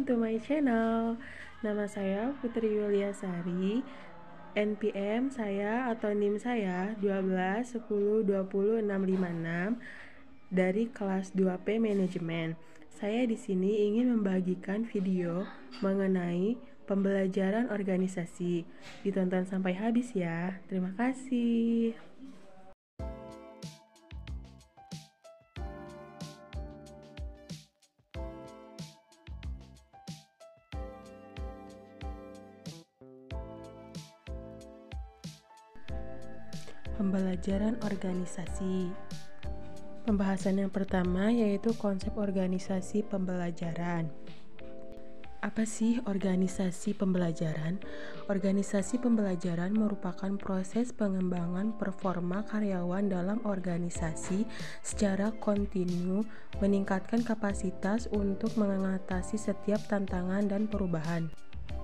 to my channel. Nama saya Putri Yuliasari. NPM saya atau NIM saya 12 10 20 656 dari kelas 2P Manajemen. Saya di sini ingin membagikan video mengenai pembelajaran organisasi. Ditonton sampai habis ya. Terima kasih. Pembelajaran organisasi. Pembahasan yang pertama yaitu konsep organisasi pembelajaran. Apa sih organisasi pembelajaran? Organisasi pembelajaran merupakan proses pengembangan performa karyawan dalam organisasi secara kontinu, meningkatkan kapasitas untuk mengatasi setiap tantangan dan perubahan.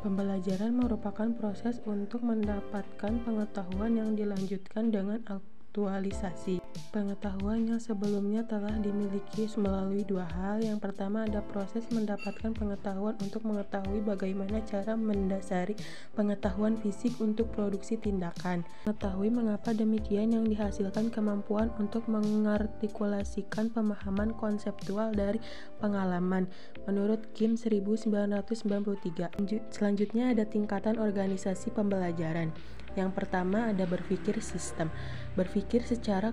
Pembelajaran merupakan proses untuk mendapatkan pengetahuan yang dilanjutkan dengan aktualisasi. Pengetahuan yang sebelumnya telah dimiliki melalui dua hal. Yang pertama ada proses mendapatkan pengetahuan untuk mengetahui bagaimana cara mendasari pengetahuan fisik untuk produksi tindakan. Mengetahui mengapa demikian yang dihasilkan kemampuan untuk mengartikulasikan pemahaman konseptual dari pengalaman. Menurut Kim 1993. Selanjutnya ada tingkatan organisasi pembelajaran. Yang pertama ada berpikir sistem. Berpikir secara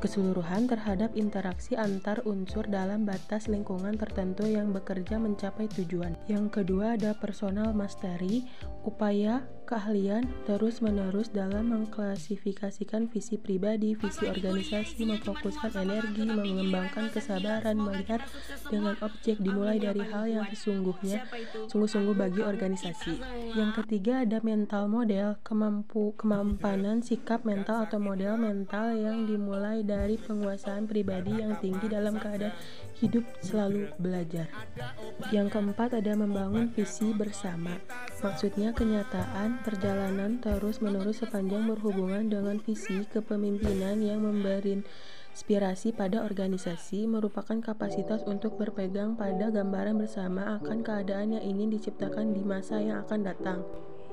keseluruhan terhadap interaksi antar unsur dalam batas lingkungan tertentu yang bekerja mencapai tujuan. Yang kedua ada personal mastery, upaya keahlian terus-menerus dalam mengklasifikasikan visi pribadi, visi organisasi, memfokuskan energi, mengembangkan kesabaran, melihat dengan objek dimulai dari hal yang sungguh-sungguh bagi organisasi. Yang ketiga ada mental model, kemampanan sikap mental atau model mental yang dimulai dari penguasaan pribadi yang tinggi dalam keadaan hidup selalu belajar. Yang keempat ada membangun visi bersama. Maksudnya kenyataan perjalanan terus-menerus sepanjang berhubungan dengan visi kepemimpinan yang memberi inspirasi pada organisasi, merupakan kapasitas untuk berpegang pada gambaran bersama akan keadaan yang ingin diciptakan di masa yang akan datang.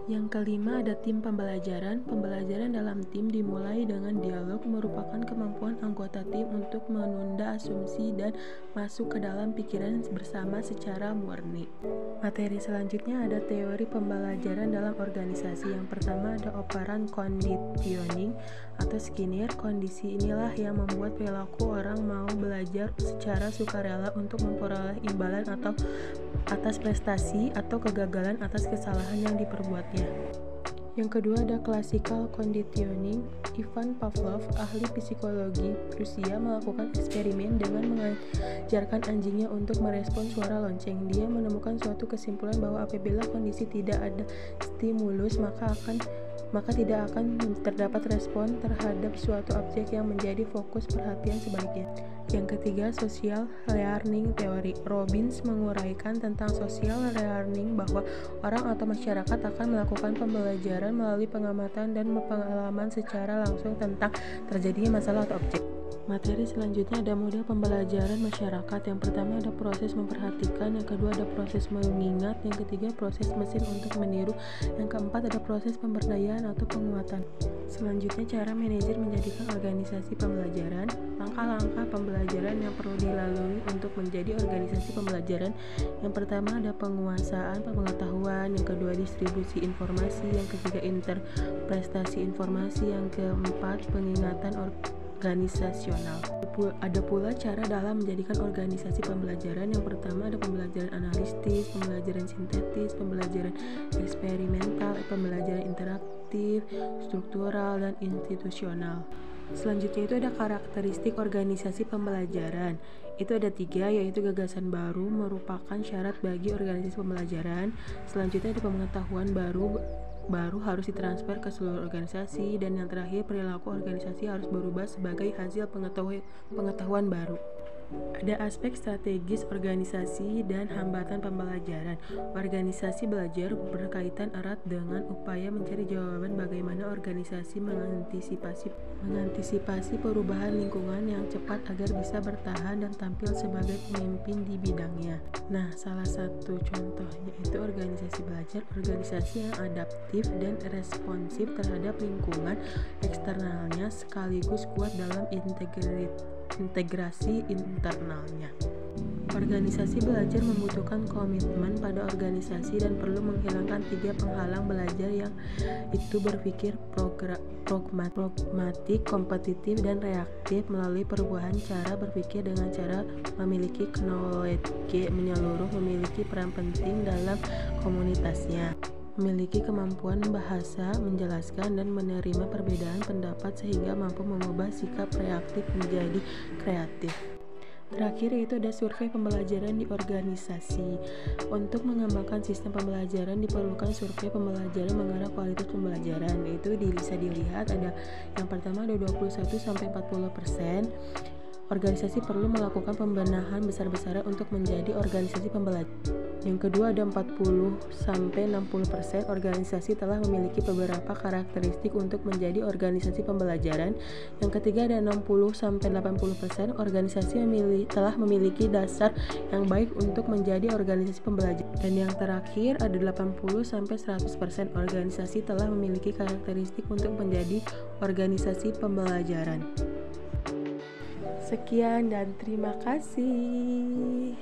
Yang kelima ada tim pembelajaran. Pembelajaran dalam tim dimulai dengan dialog, merupakan kemampuan anggota tim untuk menunda asumsi dan masuk ke dalam pikiran bersama secara murni. Materi selanjutnya ada teori pembelajaran dalam organisasi. Yang pertama ada operan conditioning atau Skinner. Kondisi inilah yang membuat perilaku orang mau belajar secara sukarela untuk memperoleh imbalan atau atas prestasi atau kegagalan atas kesalahan yang diperbuatnya. Yang kedua ada classical conditioning. Ivan Pavlov, ahli psikologi Prusia, melakukan eksperimen dengan mengajarkan anjingnya untuk merespon suara lonceng. Dia menemukan suatu kesimpulan bahwa apabila kondisi tidak ada stimulus, maka tidak akan terdapat respon terhadap suatu objek yang menjadi fokus perhatian sebaliknya. Yang ketiga, social learning theory. Robbins menguraikan tentang social learning bahwa orang atau masyarakat akan melakukan pembelajaran melalui pengamatan dan pengalaman secara langsung tentang terjadinya masalah atau objek. Materi selanjutnya ada model pembelajaran masyarakat. Yang pertama ada proses memperhatikan, yang kedua ada proses mengingat, yang ketiga proses mesin untuk meniru, yang keempat ada proses pemberdayaan atau penguatan. Selanjutnya cara manajer menjadikan organisasi pembelajaran. Langkah-langkah pembelajaran yang perlu dilalui untuk menjadi organisasi pembelajaran. Yang pertama ada penguasaan pengetahuan, yang kedua distribusi informasi, yang ketiga interpretasi informasi, yang keempat pengingatan organisasional. Ada pula cara dalam menjadikan organisasi pembelajaran. Yang pertama ada pembelajaran analitis, pembelajaran sintetis, pembelajaran eksperimental, pembelajaran interaktif, struktural, dan institusional. Selanjutnya itu ada karakteristik organisasi pembelajaran. Itu ada 3, yaitu gagasan baru merupakan syarat bagi organisasi pembelajaran. Selanjutnya ada pengetahuan baru harus ditransfer ke seluruh organisasi, dan yang terakhir perilaku organisasi harus berubah sebagai hasil pengetahuan baru. Ada aspek strategis organisasi dan hambatan pembelajaran. Organisasi belajar berkaitan erat dengan upaya mencari jawaban bagaimana organisasi mengantisipasi perubahan lingkungan yang cepat agar bisa bertahan dan tampil sebagai pemimpin di bidangnya. Nah, salah satu contoh yaitu organisasi belajar, organisasi yang adaptif dan responsif terhadap lingkungan eksternalnya sekaligus kuat dalam integrasi internalnya. Organisasi belajar membutuhkan komitmen pada organisasi dan perlu menghilangkan 3 penghalang belajar yang itu berpikir pragmatik, kompetitif, dan reaktif melalui perubahan cara berpikir dengan cara memiliki knowledge menyeluruh, memiliki peran penting dalam komunitasnya, memiliki kemampuan bahasa, menjelaskan dan menerima perbedaan pendapat sehingga mampu mengubah sikap reaktif menjadi kreatif. Terakhir yaitu ada survei pembelajaran di organisasi. Untuk mengembangkan sistem pembelajaran diperlukan survei pembelajaran mengenai kualitas pembelajaran. Itu bisa dilihat ada yang pertama ada 21-40%. Organisasi perlu melakukan pembenahan besar-besaran untuk menjadi organisasi pembelajaran. Yang kedua ada 40-60% organisasi telah memiliki beberapa karakteristik untuk menjadi organisasi pembelajaran. Yang ketiga ada 60-80% organisasi telah memiliki dasar yang baik untuk menjadi organisasi pembelajaran. Dan yang terakhir ada 80-100% organisasi telah memiliki karakteristik untuk menjadi organisasi pembelajaran. Sekian dan terima kasih.